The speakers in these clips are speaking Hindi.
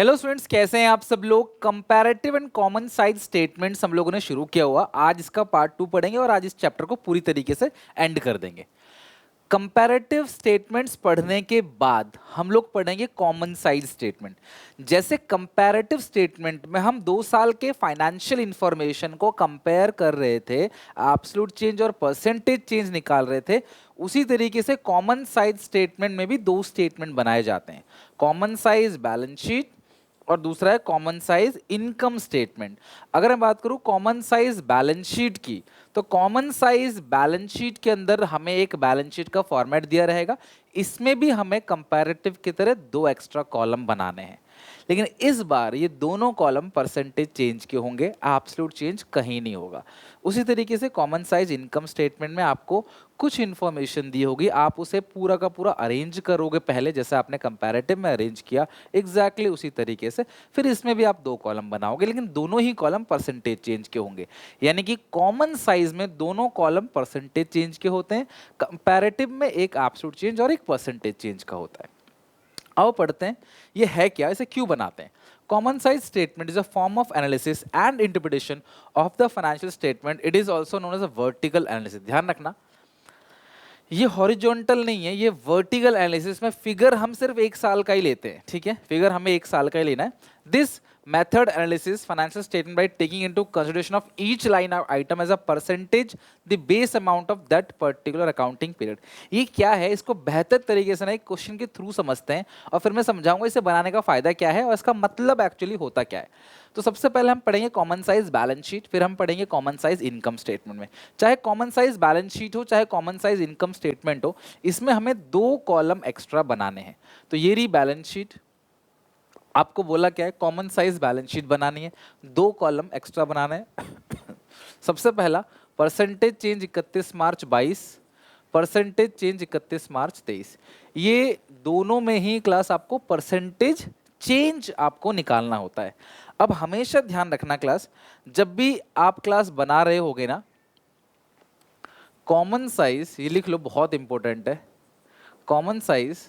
हेलो स्टूडेंट्स, कैसे हैं आप सब लोग। Comparative and common size statements हम लोगों ने शुरू किया हुआ, आज इसका पार्ट 2 पढ़ेंगे और आज इस चैप्टर को पूरी तरीके से एंड कर देंगे। कंपैरेटिव स्टेटमेंट्स पढ़ने के बाद हम लोग पढ़ेंगे कॉमन साइज स्टेटमेंट। जैसे कंपैरेटिव स्टेटमेंट में हम 2 साल के फाइनेंशियल इंफॉर्मेशन को कंपेयर कर रहे थे, एब्सोल्यूट चेंज और परसेंटेज चेंज निकाल रहे थे, उसी तरीके से कॉमन साइज स्टेटमेंट में भी दो स्टेटमेंट बनाए जाते हैं। कॉमन साइज बैलेंस शीट और दूसरा है कॉमन साइज इनकम स्टेटमेंट। अगर मैं बात करूं कॉमन साइज बैलेंस शीट की, तो कॉमन साइज बैलेंस शीट के अंदर हमें एक बैलेंस शीट का फॉर्मेट दिया रहेगा। इसमें भी हमें कंपैरेटिव की तरह 2 एक्स्ट्रा कॉलम बनाने हैं, लेकिन इस बार ये दोनों कॉलम परसेंटेज चेंज के होंगे, एब्सोल्यूट चेंज कहीं नहीं होगा। उसी तरीके से कॉमन साइज इनकम स्टेटमेंट में आपको कुछ इन्फॉर्मेशन दी होगी, आप उसे पूरा का पूरा अरेंज करोगे पहले, जैसे आपने कंपैरेटिव में अरेंज किया एग्जैक्टली उसी तरीके से। फिर इसमें भी आप 2 कॉलम बनाओगे, लेकिन दोनों ही कॉलम परसेंटेज चेंज के होंगे। यानी कि कॉमन साइज में दोनों कॉलम परसेंटेज चेंज के होते हैं, कंपैरेटिव में एक एब्सोल्यूट चेंज और एक परसेंटेज चेंज का होता है। आओ पढ़ते हैं ये है क्या, इसे क्यों बनाते हैं। Common size statement is a form of analysis and interpretation of the financial statement. It is also known as a vertical analysis. ध्यान रखना, ये हॉरिजॉन्टल नहीं है, ये वर्टिकल एनालिसिस में फिगर हम सिर्फ 1 साल का ही लेते हैं। ठीक है, फिगर हमें 1 साल का ही लेना है। This method analysis financial statement by taking into consideration of each line item as a percentage the base amount of that particular accounting period। ये क्या है, इसको बेहतर तरीके से ना एक क्वेश्चन के थ्रू समझते हैं और फिर मैं समझाऊंगा इसे बनाने का फायदा क्या है और इसका मतलब एक्चुअली होता क्या है। तो सबसे पहले हम पढ़ेंगे कॉमन साइज बैलेंस शीट, फिर हम पढ़ेंगे कॉमन साइज इनकम स्टेटमेंट में। चाहे कॉमन साइज बैलेंस शीट हो चाहे कॉमन साइज इनकम स्टेटमेंट हो, इसमें हमें 2 कॉलम एक्स्ट्रा बनाने हैं। तो ये रही बैलेंस शीट, आपको बोला क्या है, कॉमन साइज बैलेंस शीट बनानी है, 2 कॉलम एक्स्ट्रा बनाना है। सबसे पहला परसेंटेज चेंज 31 मार्च 22, परसेंटेज चेंज 31 मार्च 23। ये दोनों में ही क्लास आपको परसेंटेज चेंज आपको निकालना होता है। अब हमेशा ध्यान रखना क्लास, जब भी आप क्लास बना रहे होगे ना, कॉमन साइज ये लिख लो, बहुत इंपॉर्टेंट है। कॉमन साइज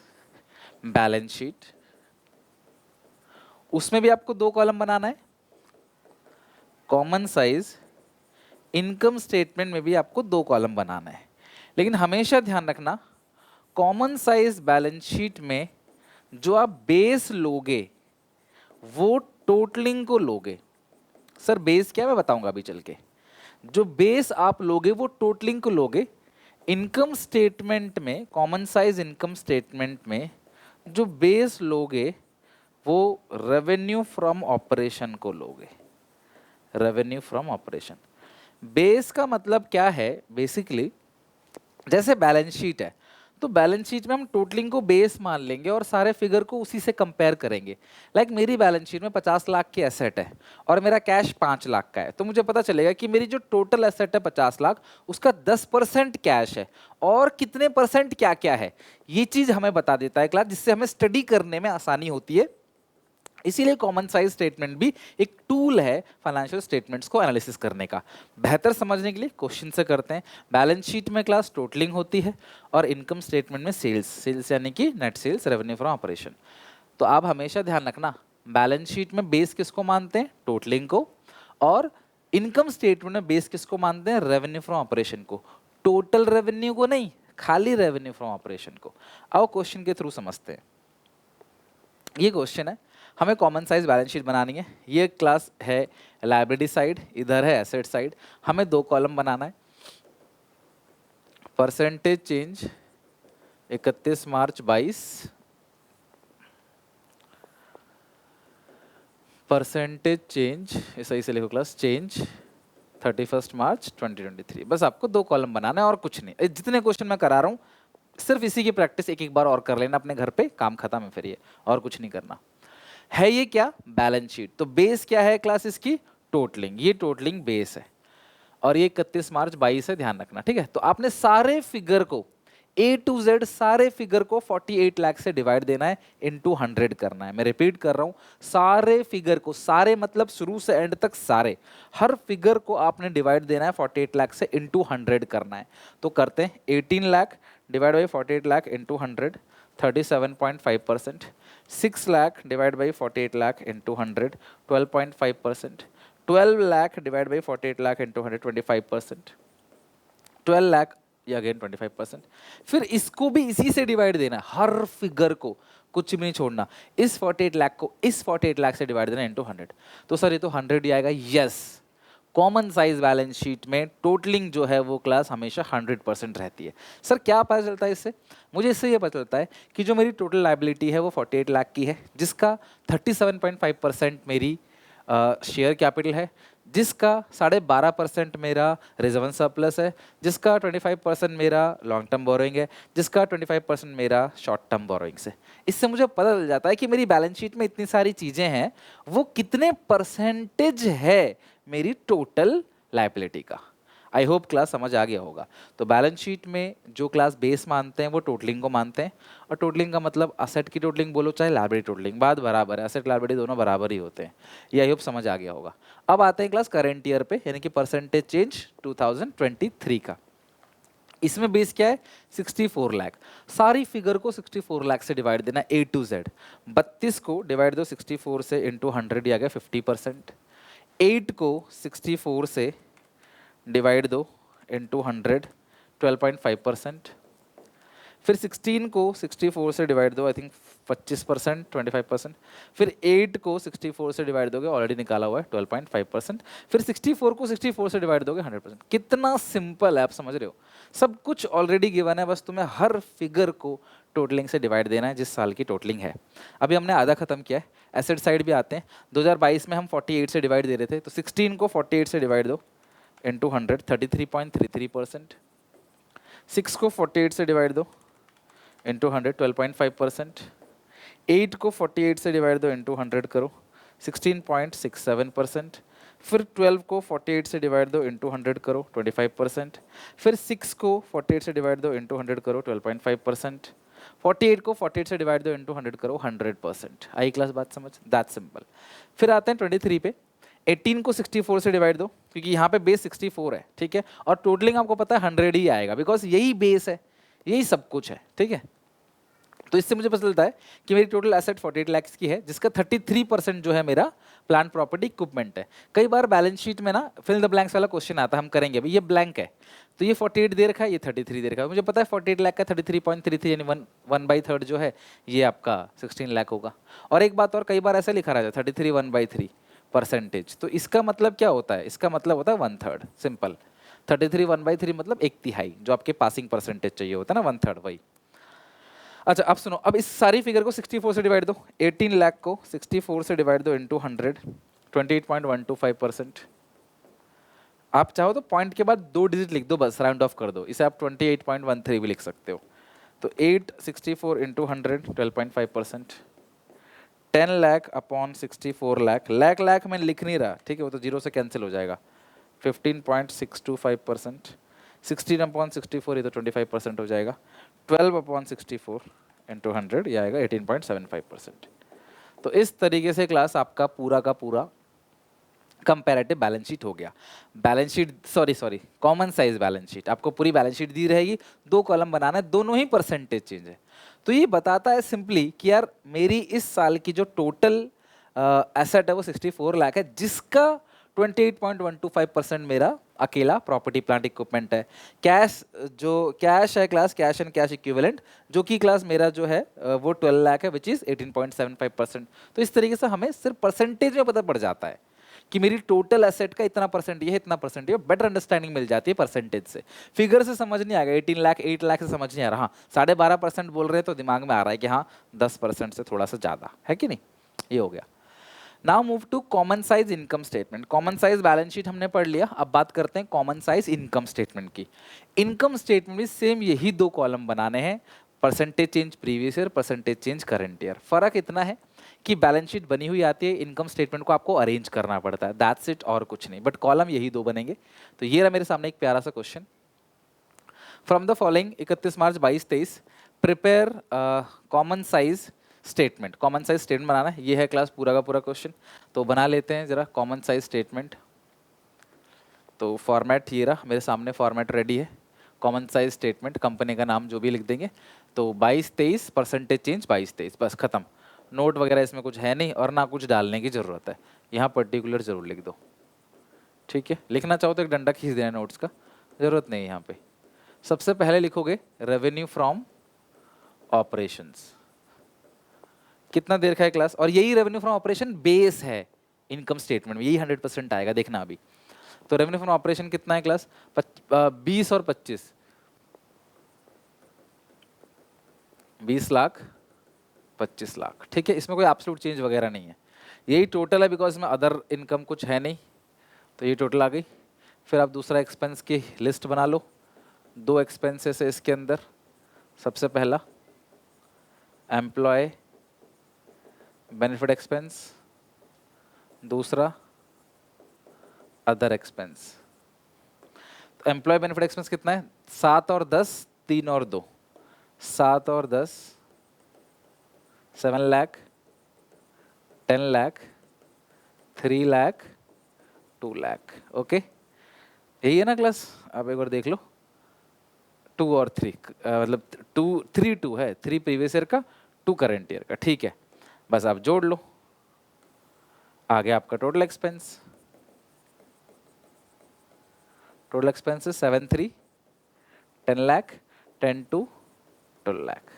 बैलेंस शीट, उसमें भी आपको 2 कॉलम बनाना है। कॉमन साइज इनकम स्टेटमेंट में भी आपको 2 कॉलम बनाना है। लेकिन हमेशा ध्यान रखना, कॉमन साइज बैलेंस शीट में जो आप बेस लोगे वो टोटलिंग को लोगे। सर बेस क्या, मैं बताऊंगा अभी चल के। जो बेस आप लोगे वो टोटलिंग को लोगे। इनकम स्टेटमेंट में, कॉमन साइज इनकम स्टेटमेंट में जो बेस लोगे वो रेवेन्यू फ्रॉम ऑपरेशन को लोगे। रेवेन्यू फ्रॉम ऑपरेशन, बेस का मतलब क्या है, बेसिकली जैसे बैलेंस शीट है तो बैलेंस शीट में हम टोटलिंग को बेस मान लेंगे और सारे फिगर को उसी से कंपेयर करेंगे। लाइक मेरी बैलेंस शीट में 50 लाख की एसेट है और मेरा कैश 5 लाख का है, तो मुझे पता चलेगा कि मेरी जो टोटल एसेट है 50 लाख, उसका 10% कैश है और कितने परसेंट क्या क्या है, ये चीज हमें बता देता है क्लास, जिससे हमें स्टडी करने में आसानी होती है। इसीलिए कॉमन साइज स्टेटमेंट भी एक टूल है फाइनेंशियल स्टेटमेंट्स को एनालिसिस करने का। बेहतर समझने के लिए क्वेश्चन से करते हैं। बैलेंस शीट में क्लास टोटलिंग होती है और इनकम स्टेटमेंट में सेल्स, सेल्स यानी कि net sales, revenue from operation. तो आप हमेशा ध्यान रखना, बैलेंस शीट में बेस किसको मानते हैं, टोटलिंग को, और इनकम स्टेटमेंट में बेस किसको मानते हैं, रेवेन्यू फ्रॉम ऑपरेशन को। टोटल रेवेन्यू को नहीं, खाली रेवेन्यू फ्रॉम ऑपरेशन को। आओ क्वेश्चन के थ्रू समझते हैं। ये क्वेश्चन है, हमें कॉमन साइज बैलेंस शीट बनानी है। ये क्लास है लायबिलिटी साइड, इधर है एसेट साइड। हमें 2 कॉलम बनाना है। परसेंटेज चेंज 31 मार्च 22, परसेंटेज चेंज, सही से लिखो क्लास, चेंज 31 मार्च 2023। बस आपको 2 कॉलम बनाना है और कुछ नहीं। जितने क्वेश्चन मैं करा रहा हूँ सिर्फ इसी की प्रैक्टिस एक एक बार और कर लेना अपने घर पे, काम खत्म है फिर, ये और कुछ नहीं करना है। ये क्या, बैलेंस शीट। तो बेस क्या है क्लास इसकी, टोटलिंग। ये टोटलिंग बेस है और ये 31 मार्च 22 है, ध्यान रखना। ठीक है, तो आपने सारे फिगर को A to Z, सारे फिगर को 48 लाख से डिवाइड देना है, इनटू 100 करना है। मैं रिपीट कर रहा हूं, सारे फिगर को, सारे मतलब शुरू से एंड तक सारे, हर फिगर को आपने डिवाइड देना है 48 लाख से, इनटू 100 करना है। तो करते हैं, 18 lakh divide by 48 lakh into 100, 37.5%। 6 lakh divided by 48 lakh into 100, 12.5%. 12 lakh divided by 48 lakh into 100, 25%. 12 lakh या अगेन 25%। फिर इसको भी इसी से डिवाइड देना है, हर फिगर को कुछ भी नहीं छोड़ना। इस 48 लाख को इस 48 लाख से डिवाइड देना इनटू 100। तो सर ये तो 100 ही आएगा। Yes, common size balance sheet में टोटलिंग जो है वो क्लास हमेशा 100% रहती है। सर क्या पता चलता है इससे? मुझे इससे ये पता चलता है कि जो मेरी टोटल लाइबिलिटी है वो 48 लाख की है, जिसका 37.5% मेरी शेयर कैपिटल है, जिसका 12.5% मेरा रिजर्व सरप्लस है, जिसका 25% मेरा लॉन्ग टर्म बोरोइंग है, जिसका 25% मेरा शॉर्ट टर्म बोरोइंग्स है। इससे मुझे पता चल जाता है कि मेरी बैलेंस शीट में इतनी सारी चीजें हैं, वो कितने परसेंटेज है मेरी टोटल लायबिलिटी का। आई होप क्लास समझ आ गया होगा। तो बैलेंस शीट में जो क्लास बेस मानते हैं वो टोटलिंग को मानते हैं, और टोटलिंग का मतलब असेट की टोटलिंग बोलो चाहे लायबिलिटी टोटलिंग, बात बराबर है, असेट लायबिलिटी दोनों बराबर ही होते हैं। ये आई होप समझ आ गया होगा। अब आते हैं क्लास करंट ईयर पे, यानी कि परसेंटेज चेंज 2023 का। इसमें बेस क्या है? 64 लाख। सारी फिगर को 64 लाख से डिवाइड देना ए टू जेड। 32 को डिवाइड दो 64 से इंटू 100, आ गया 50%। 8 को 64 से डिवाइड दो इंटू 100, 12.5%। फिर 16 को 64 से डिवाइड दो, आई थिंक 25%, 25%। फिर 8 को 64 से डिवाइड दोगे, ऑलरेडी निकाला हुआ है 12.5%। फिर 64 को 64 से डिवाइड दोगे 100%। कितना सिंपल है, आप समझ रहे हो? सब कुछ ऑलरेडी गिवन है, बस तुम्हें हर फिगर को टोटलिंग से डिवाइड देना है जिस साल की टोटलिंग है। अभी हमने आधा खत्म किया है, एसेट साइड भी आते हैं। 2022 में हम 48 से डिवाइड दे रहे थे, तो 16 को 48 से डिवाइड दो इंटू 100, 33.33%। 6 को 48 से डिवाइड दो इंटू 100, 12.5%। 8 को 48 से डिवाइड दो इंटू 100 करो, 16.67%। फिर 12 को 48 से डिवाइड दो इंटू 100 करो, 25%। फिर 6 को 48 से डिवाइड दो इंटू 100 करो, 12.5%। 48 को 48 से डिवाइड दो इंटू 100 करो, 100%। आई क्लास बात समझ? That simple. फिर आते हैं 23 पे। 18 को 64 से डिवाइड दो, क्योंकि यहाँ पे बेस 64 है, ठीक है, और टोटलिंग आपको पता है 100 ही आएगा, बिकॉज यही बेस है, यही सब कुछ है, ठीक है। तो इससे मुझे पता चलता है कि मेरी टोटल एसेट 48 लाख की है, जिसका 33% जो है मेरा प्लांट प्रॉपर्टी इक्विपमेंट है। कई बार बैलेंस शीट में ना फिल द ब्लैंक्स वाला क्वेश्चन आता है, हम करेंगे अभी। ये ब्लैंक है, तो ये 48 दे रखा है, ये 33 दे रखा है। मुझे पता है 48 लाख का 33.33 यानी 1/3 जो है ये आपका 16 लाख होगा। और एक बात और, कई बार ऐसा लिखा रहता है 33 1/3%। तो इसका मतलब क्या होता है? इसका मतलब होता है 1/3। सिंपल, 33 1/3 मतलब 1/3, जो आपके पासिंग परसेंटेज चाहिए होता है ना, 1/3 वही। अच्छा अब सुनो, अब इस सारी फिगर को 64 से डिवाइड दो। 18 लाख को 64 से डिवाइड दो इंटू 100, 28.125%। आप चाहो तो पॉइंट के बाद 2 डिजिट लिख दो, बस राउंड ऑफ कर दो, इसे आप 28.13 भी लिख सकते हो। तो 864 इंटू 100, 12.5%। 10 लाख अपॉन 64 लाख, लाख मैं लिख नहीं रहा, ठीक है, वो तो जीरो से कैंसिल हो जाएगा। 15.625%। 16 अपॉन 64, ये तो 25% हो जाएगा। 12 अपॉन 64 इंटू 100, ये आएगा 18.75%। तो इस तरीके से क्लास आपका पूरा का पूरा कंपैरेटिव बैलेंस शीट हो गया। Balance sheet sorry common size balance sheet, आपको पूरी बैलेंस शीट दी रहेगी, 2 कॉलम बनाना है, दोनों ही परसेंटेज चेंज है। तो ये बताता है सिंपली कि यार मेरी इस साल की जो टोटल एसेट है वो 64 लाख है, जिसका 28.125% मेरा अकेला प्रॉपर्टी प्लांट इक्विपमेंट है। कैश, जो कैश है class, cash and cash equivalent, जो कि क्लास मेरा जो है वो 12 लाख है, विच इज 18.75%। तो इस तरीके से हमें सिर्फ परसेंटेज में पता पड़ जाता है कि मेरी टोटल एसेट का इतना परसेंट, ये इतना परसेंट, ये बेटर अंडरस्टैंडिंग मिल जाती है परसेंटेज से। फिगर से समझ नहीं आएगा, 18 लाख 8 लाख से समझ नहीं आ रहा। हाँ 12.5% बोल रहे हैं तो दिमाग में आ रहा है कि हाँ 10% से थोड़ा सा ज़्यादा है कि नहीं। ये हो गया। Now move to common size income statement. Common size balance sheet हमने पढ़ लिया, अब बात करते हैं कॉमन साइज इनकम स्टेटमेंट की। इनकम स्टेटमेंट में सेम यही 2 कॉलम बनाने हैं, percentage change previous year, percentage change current year. फर्क इतना है कि बैलेंस शीट बनी हुई आती है, इनकम स्टेटमेंट को आपको अरेंज करना पड़ता है, दैट्स इट, और कुछ नहीं, बट कॉलम यही 2 बनेंगे। तो ये रहा मेरे सामने एक प्यारा सा question. From the following 31 March 22-23 prepare common size statement. Common size statement बनाना है, ये है क्लास पूरा का पूरा क्वेश्चन। तो बना लेते हैं जरा कॉमन साइज स्टेटमेंट। तो फॉर्मेट ये रहा मेरे सामने, फॉर्मेट रेडी है। कॉमन साइज स्टेटमेंट, कंपनी का नाम जो भी लिख देंगे। तो 22-23 परसेंटेज चेंज 22-23, बस खत्म। नोट वगैरह इसमें कुछ है नहीं और ना कुछ डालने की ज़रूरत है, यहाँ पर्टिकुलर जरूर लिख दो, ठीक है। लिखना चाहो तो एक डंडा खींच देना नोट्स का, ज़रूरत नहीं है यहाँ पे। सबसे पहले लिखोगे रेवेन्यू फ्रॉम ऑपरेशंस, कितना देर का है क्लास, और यही रेवेन्यू फ्रॉम ऑपरेशन बेस है इनकम स्टेटमेंट में, यही 100% आएगा, देखना अभी। तो रेवेन्यू फ्रॉम ऑपरेशन कितना है क्लास, 20 और 25, 20 लाख 25 लाख, ठीक है। इसमें कोई एब्सोल्यूट चेंज वगैरह नहीं है, यही टोटल है, बिकॉज इसमें अदर इनकम कुछ है नहीं, तो ये टोटल आ गई। फिर आप दूसरा एक्सपेंस की लिस्ट बना लो, 2 एक्सपेंसेस है इसके अंदर। सबसे पहला एम्प्लॉय बेनिफिट एक्सपेंस, दूसरा other expense. Employee benefit expense कितना है, 7 और 10, 3 और 2, 7 और 10, 7 लाख, 10 लाख, 3 लाख, 2 लाख, ओके। यही है ना क्लास, आप एक बार देख लो, 2 और 3 मतलब 2 है, 3 प्रीवियस ईयर का, 2 करंट ईयर का, ठीक है। बस आप जोड़ लो, आ गया आपका total expense. Total expenses 7 3, 10 lakh, 10 2, 12 lakh.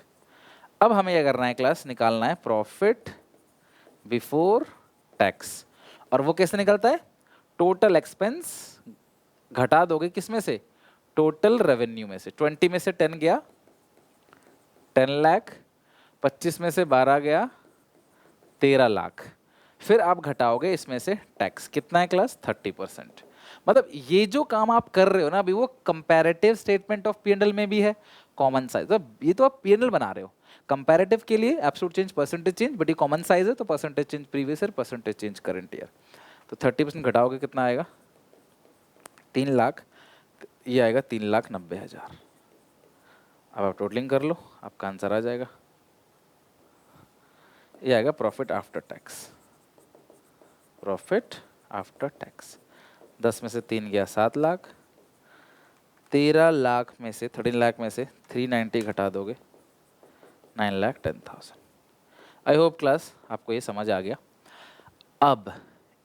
अब हमें क्या करना है क्लास, निकालना है प्रॉफिट बिफोर टैक्स, और वो कैसे निकलता है, टोटल एक्सपेंस घटा दोगे किस में से, टोटल रेवेन्यू में से। 20 में से 10 गया 10 लाख, 25 में से 12 गया 13 लाख, फिर आप घटाओगे इसमें से टैक्स, कितना है क्लास, 30%। मतलब ये जो काम आप कर रहे हो ना अभी, वो कंपैरेटिव स्टेटमेंट ऑफ पीएनएल में भी है, कॉमन साइज, तो ये तो आप पीएनएल बना रहे हो। कंपैरेटिव के लिए absolute change percentage change, but ये कॉमन साइज है, तो percentage change previous year, percentage change current year. तो 30% घटाओगे कितना आएगा, 3 लाख, ये आएगा 3,90,000। अब आप टोटलिंग कर लो, आपका आंसर आ जाएगा, ये आएगा profit after tax. Profit after tax 10 में से 3 गया 7 लाख, 13 लाख में से 13 लाख में से 390 घटा दोगे 9,10,000। आई होप क्लास आपको ये समझ आ गया। अब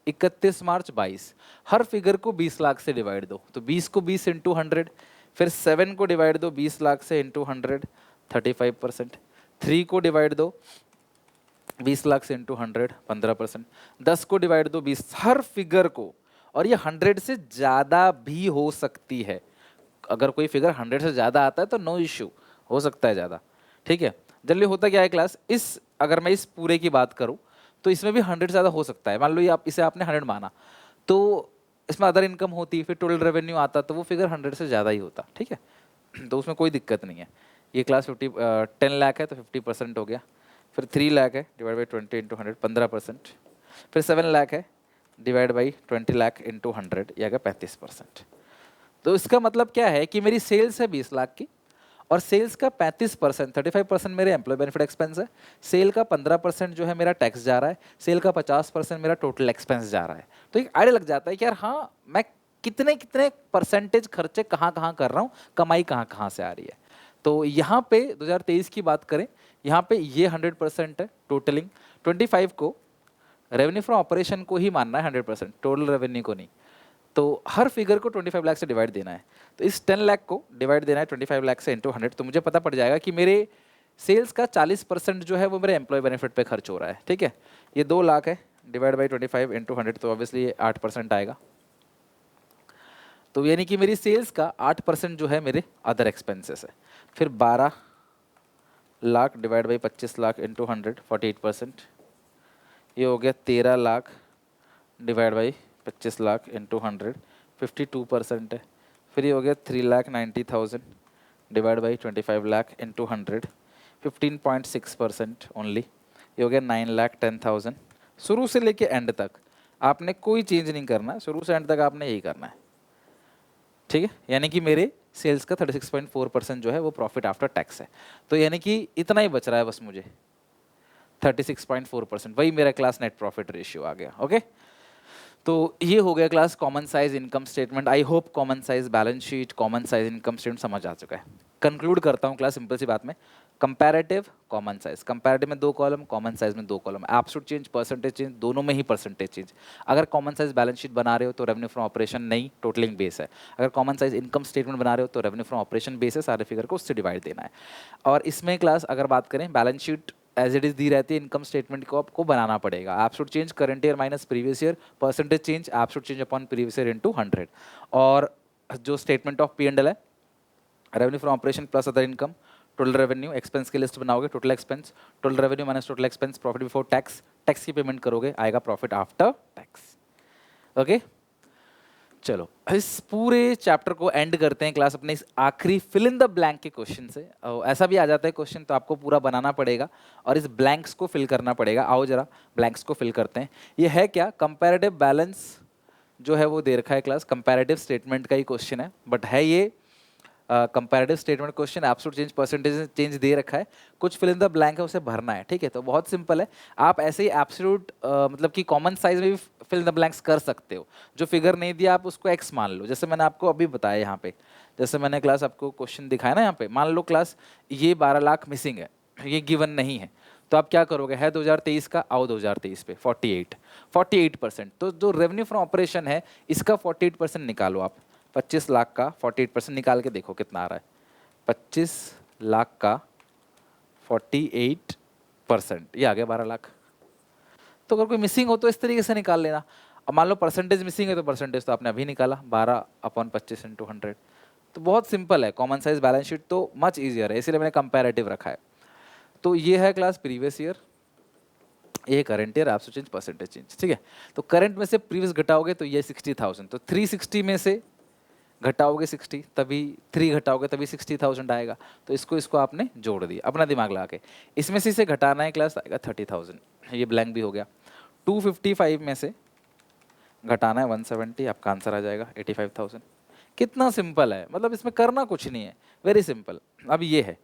31 मार्च 22, हर फिगर को 20 लाख से डिवाइड दो, तो 20 को 20 इंटू 100, फिर 7 को डिवाइड दो 20 लाख से इंटू 100, 35%, 3 को डिवाइड दो 20 लाख से इंटू 100, 15%, 10 को डिवाइड दो 20, हर फिगर को, और ये 100 से ज़्यादा भी हो सकती है, अगर कोई फिगर 100 से ज़्यादा आता है तो नो इश्यू, हो सकता है ज़्यादा, ठीक है। जनरली होता क्या है क्लास, इस अगर मैं इस पूरे की बात करूं तो इसमें भी 100 से ज़्यादा हो सकता है। मान लो ये आप इसे आपने 100 माना, तो इसमें अदर इनकम होती, फिर टोटल रेवेन्यू आता, तो वो फिगर 100 से ज़्यादा ही होता, ठीक है। तो उसमें कोई दिक्कत नहीं है। ये क्लास 10 लाख है तो 50% हो गया, फिर 3 लाख है डिवाइड बाई 20 इंटू 100, 15%, फिर 7 लाख है डिवाइड बाई 20 लाख इंटू 100, ये आएगा 35%। तो इसका मतलब क्या है कि मेरी सेल्स है 20 लाख की, और सेल्स का 35%, 35% मेरे एम्प्लॉय बेनिफिट एक्सपेंस है, सेल का 15% जो है मेरा टैक्स जा रहा है, सेल का 50% मेरा टोटल एक्सपेंस जा रहा है। तो एक आइडिया लग जाता है कि यार हाँ, मैं कितने कितने परसेंटेज खर्चे कहाँ कहाँ कर रहा हूँ, कमाई कहाँ कहाँ से आ रही है। तो यहाँ पे 2023 की बात करें, यहाँ पे ये 100% है टोटलिंग, 25 को रेवेन्यू फ्रॉम ऑपरेशन को ही मानना है 100%, टोटल रेवेन्यू को नहीं। तो हर फिगर को 25 लाख से डिवाइड देना है, तो इस 10 लाख को डिवाइड देना है 25 लाख से इंटू 100, तो मुझे पता पड़ जाएगा कि मेरे सेल्स का 40% जो है वो मेरे एम्प्लॉय बेनिफिट पे खर्च हो रहा है, ठीक है। ये 2 लाख है डिवाइड बाई 25 इंटू 100, तो ऑब्वियसली ये 8% आएगा। तो यानी कि मेरी सेल्स का 8% जो है मेरे अदर एक्सपेंसेस है। फिर 12 lakh divide by 25 lakh into 100, 48%, ये हो गया 13 lakh divide by 25 lakh into 100, 52% है। फिर ये हो गया 3,90,000 divide by 25 lakh into 100, 15.6% only, ये हो गया 9,10,000। शुरू से लेके एंड तक आपने कोई चेंज नहीं करना, शुरू से एंड तक आपने यही करना है, ठीक है। यानी कि मेरे सेल्स का 36.4% जो है वो प्रॉफिट आफ्टर टैक्स है, तो यानी कि इतना ही बच रहा है बस मुझे, 36.4%, वही मेरा क्लास नेट प्रॉफिट रेशियो आ गया, ओके। तो ये हो गया class common size income statement. I hope common size balance sheet, common size income statement समझ आ चुका है। कंक्लूड करता हूँ क्लास सिंपल सी बात में, कंपैरेटिव, कॉमन साइज। कंपैरेटिव में 2 कॉलम, कॉमन साइज में 2 column. Absolute change, percentage change, दोनों में ही परसेंटेज चेंज। अगर कॉमन साइज बैलेंस शीट बना रहे हो तो रेवेन्यू फ्रॉम ऑपरेशन नहीं, टोटलिंग बेस है। अगर कॉमन साइज इनकम स्टेटमेंट बना रहे हो तो रेवेन्यू फ्रॉम ऑपरेशन बेस है, सारे फिगर को उससे डिवाइड देना है। और इसमें क्लास अगर बात करें, balance sheet as it is दी रहती है, इनकम स्टेटमेंट को आपको बनाना पड़ेगा। Absolute change current year minus previous year, percentage change absolute change upon previous year into 100। और जो स्टेटमेंट ऑफ P&L है, revenue from operation plus other income, total revenue, expense की लिस्ट बनाओगे, total expense, total revenue minus total expense, profit before tax, tax की पेमेंट करोगे, आएगा प्रॉफिट आफ्टर टैक्स। ओके, चलो इस पूरे चैप्टर को एंड करते हैं क्लास अपने इस आखिरी फिल इन द ब्लैंक के क्वेश्चन से। ऐसा भी आ जाता है क्वेश्चन तो आपको पूरा बनाना पड़ेगा और इस ब्लैंक्स को फिल करना पड़ेगा। आओ जरा ब्लैंक्स को फिल करते हैं। ये है क्या, कंपैरेटिव बैलेंस जो है वो दे रखा है क्लास, कंपैरेटिव स्टेटमेंट का ही क्वेश्चन है, बट है ये comparative statement question. Absolute change, percentage change दे रखा है, कुछ फिल इन द ब्लैंक है उसे भरना है। ठीक है, तो बहुत सिंपल है। आप ऐसे ही एब्सोल्यूट मतलब कि कॉमन साइज में भी फिल इन द ब्लैंक्स कर सकते हो। जो फिगर नहीं दिया आप उसको एक्स मान लो, जैसे मैंने आपको अभी बताया यहाँ पे, जैसे मैंने क्लास आपको क्वेश्चन दिखाया ना यहाँ पे, मान लो क्लास ये 12 लाख मिसिंग है, ये गिवन नहीं है, तो आप क्या करोगे, है 2023 का, आओ 2023 पे 48%। तो जो रेवेन्यू फ्रॉम ऑपरेशन है इसका 48% निकालो आप। 25 लाख का 48% निकाल के देखो कितना आ रहा है। 25 लाख का 48%, ये आ गया 12 लाख। तो अगर कोई मिसिंग हो तो इस तरीके से निकाल लेना। अब मान लो परसेंटेज मिसिंग है तो परसेंटेज तो आपने अभी निकाला, 12/25 × 100। तो बहुत सिंपल है, कॉमन साइज बैलेंस शीट तो मच ईजियर है, इसीलिए मैंने कंपैरेटिव रखा है। तो ये है क्लास प्रीवियस ईयर, ये current year, absolute change, percentage change. ठीक है, तो करंट में से प्रीवियस घटाओगे तो ये 60,000, तो 360 में से घटाओगे 60, तभी 3 घटाओगे तभी 60,000 आएगा। तो इसको आपने जोड़ दिया अपना दिमाग लगा के। इसमें से इसे घटाना है क्लास, आएगा 30,000, ये ब्लैंक भी हो गया। 255 में से घटाना है 170, आपका आंसर आ जाएगा 85,000। कितना सिंपल है, मतलब इसमें करना कुछ नहीं है, वेरी सिंपल। अब ये है,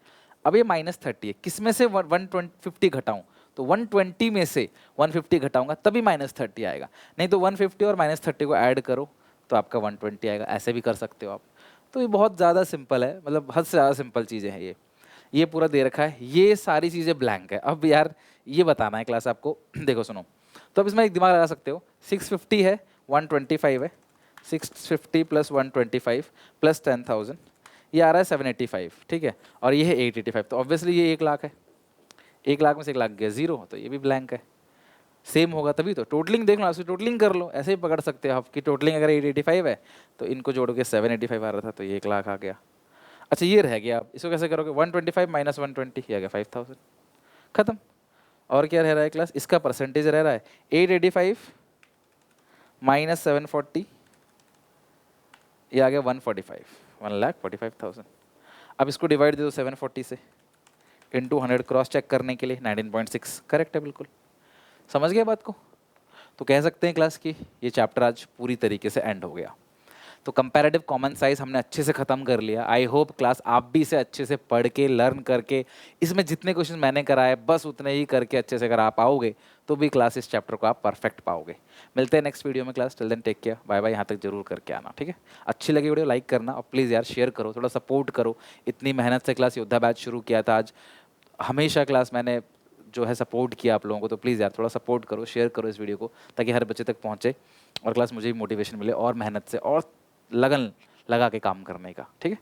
अब ये -30 है, किस में से 150 घटाऊं, तो 120 में से 150 घटाऊंगा तभी -30 आएगा, नहीं तो 150 और -30 को ऐड करो तो आपका 120 आएगा। ऐसे भी कर सकते हो आप। तो ये बहुत ज़्यादा सिंपल है, मतलब हद से ज़्यादा सिंपल चीज़ें हैं ये पूरा दे रखा है, ये सारी चीज़ें ब्लैंक है। अब यार ये बताना है क्लास आपको देखो सुनो, तो अब इसमें एक दिमाग लगा सकते हो, 650 है, 125 है, 650 + 125 + 10,000, ये आ रहा है 785। ठीक है, और ये है 885, तो ऑब्वियसली ये 1 लाख है, 1 लाख में से 1 लाख गया जीरो, तो ये भी ब्लैंक है। सेम होगा तभी तो, टोटलिंग देख लो, आपसे टोटलिंग कर लो, ऐसे ही पकड़ सकते हो आप कि टोटलिंग अगर 885 है तो इनको जोड़ के 785 आ रहा था, तो ये 1 लाख आ गया। अच्छा ये रह गया, आप इसको कैसे करोगे, 125 - 120, ये आ गया 5,000, खत्म। और क्या रह रहा है क्लास, इसका परसेंटेज रह रहा है 885 - 740, ये आ गया 145, 1,45,000। अब इसको डिवाइड दे दो 740 से, इंटू 100 क्रॉस चेक करने के लिए 19.6 करेक्ट है बिल्कुल। समझ गए बात को? तो कह सकते हैं क्लास की ये चैप्टर आज पूरी तरीके से एंड हो गया। तो कंपैरेटिव कॉमन साइज हमने अच्छे से ख़त्म कर लिया। आई होप क्लास आप भी इसे अच्छे से पढ़ के लर्न करके, इसमें जितने क्वेश्चन मैंने कराए बस उतने ही करके अच्छे से अगर आप आओगे तो भी क्लास इस चैप्टर को आप परफेक्ट पाओगे। मिलते हैं नेक्स्ट वीडियो में class, till then take care, bye bye. यहाँ तक जरूर करके आना, ठीक है? अच्छी लगी वीडियो लाइक करना और प्लीज़ यार शेयर करो, थोड़ा सपोर्ट करो। इतनी मेहनत से क्लास योद्धा बैच शुरू किया था, आज हमेशा क्लास मैंने जो है सपोर्ट किया आप लोगों को, तो प्लीज़ यार थोड़ा सपोर्ट करो, शेयर करो इस वीडियो को, ताकि हर बच्चे तक पहुँचे और क्लास मुझे भी मोटिवेशन मिले और मेहनत से और लगन लगा के काम करने का, ठीक है?